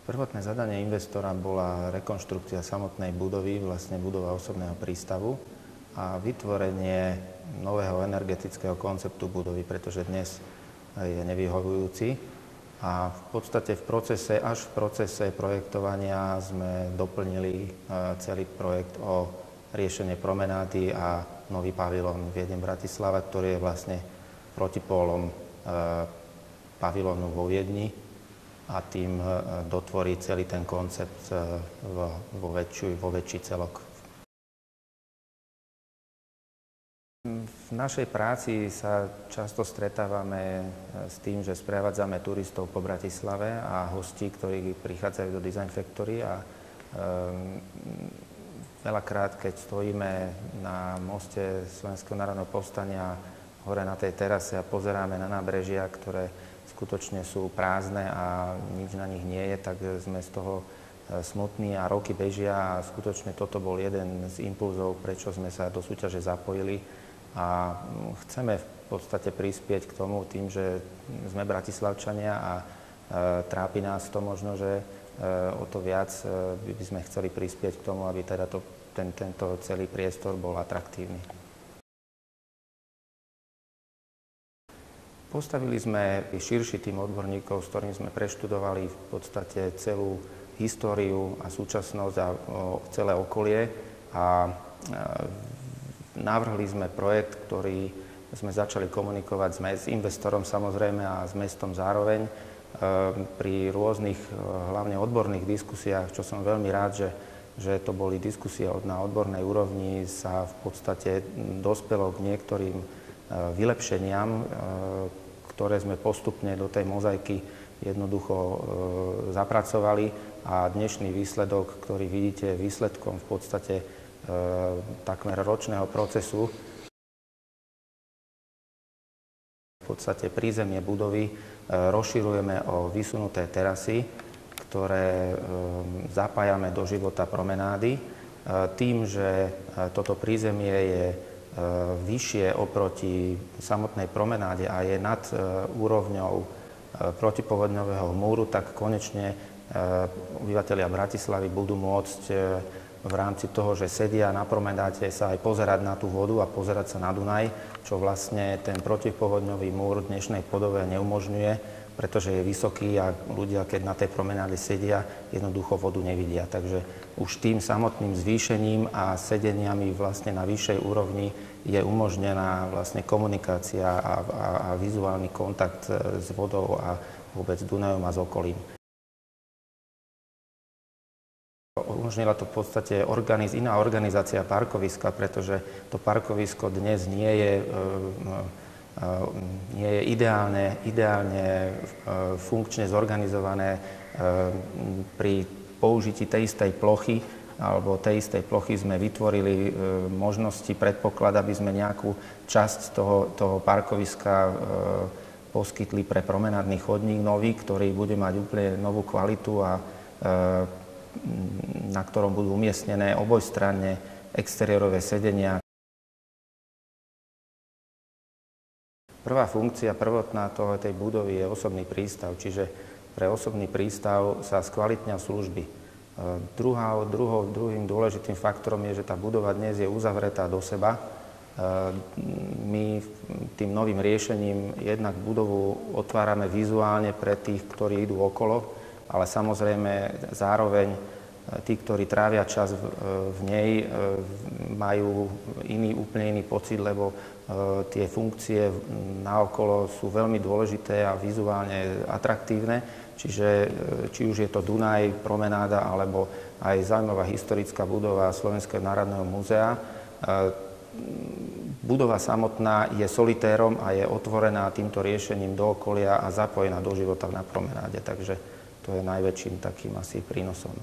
Prvotné zadanie investora bola rekonštrukcia samotnej budovy, vlastne budova osobného prístavu a vytvorenie nového energetického konceptu budovy, pretože dnes je nevyhovujúci. A v podstate až v procese projektovania sme doplnili celý projekt o riešenie promenády a nový pavilón Viedeň-Bratislava, ktorý je vlastne protipólom pavilónu vo Viedni a tým dotvorí celý ten koncept vo väčší celok. V našej práci sa často stretávame s tým, že sprevádzame turistov po Bratislave a hostí, ktorí prichádzajú do Design Factory a veľakrát, keď stojíme na moste Slovenského národného povstania hore na tej terase a pozeráme na nábrežia, ktoré skutočne sú prázdne a nič na nich nie je, tak sme z toho smutní a roky bežia a skutočne toto bol jeden z impulzov, prečo sme sa do súťaže zapojili a chceme v podstate prispieť k tomu tým, že sme Bratislavčania a trápi nás to možno, že o to viac by sme chceli prispieť k tomu, aby teda tento celý priestor bol atraktívny. Postavili sme širší tím odborníkov, s ktorým sme preštudovali v podstate celú históriu a súčasnosť a celé okolie a navrhli sme projekt, ktorý sme začali komunikovať s investorom samozrejme a s mestom zároveň. Pri rôznych, hlavne odborných diskusiách, čo som veľmi rád, že to boli diskusie na odbornej úrovni, sa v podstate dospelo k niektorým vylepšeniam, ktoré sme postupne do tej mozaiky jednoducho zapracovali a dnešný výsledok, ktorý vidíte, výsledkom v podstate takmer ročného procesu. V podstate prízemie budovy rozširujeme o vysunuté terasy, ktoré zapájame do života promenády. Tým, že toto prízemie je vyššie oproti samotnej promenáde a je nad úrovňou protipovodňového múru, tak konečne obyvatelia Bratislavy budú môcť v rámci toho, že sedia na promenáde, sa aj pozerať na tú vodu a pozerať sa na Dunaj, čo vlastne ten protipovodňový múr v dnešnej podobe neumožňuje, pretože je vysoký a ľudia, keď na tej promenáde sedia, jednoducho vodu nevidia. Takže už tým samotným zvýšením a sedeniami vlastne na vyššej úrovni je umožnená vlastne komunikácia a vizuálny kontakt s vodou a vôbec Dunajom a s okolím. Umožnila to v podstate iná organizácia parkoviska, pretože to parkovisko dnes nie je ideálne funkčne zorganizované pri použití tej istej plochy alebo tej istej plochy sme vytvorili možnosti, predpoklad, aby sme nejakú časť toho parkoviska poskytli pre promenádny chodník nový, ktorý bude mať úplne novú kvalitu a na ktorom budú umiestnené obojstranne exteriérové sedenia. Prvá funkcia, prvotná tej budovy je osobný prístav, čiže pre osobný prístav sa skvalitnia služby. Druhým dôležitým faktorom je, že tá budova dnes je uzavretá do seba. My tým novým riešením jednak budovu otvárame vizuálne pre tých, ktorí idú okolo, ale samozrejme zároveň tí, ktorí trávia čas v nej, majú úplne iný pocit, lebo tie funkcie naokolo sú veľmi dôležité a vizuálne atraktívne. Čiže či už je to Dunaj, promenáda, alebo aj zaujímavá historická budova Slovenského národného múzea. Budova samotná je solitérom a je otvorená týmto riešením do okolia a zapojená do života na promenáde. Takže to je najväčším takým asi prínosom.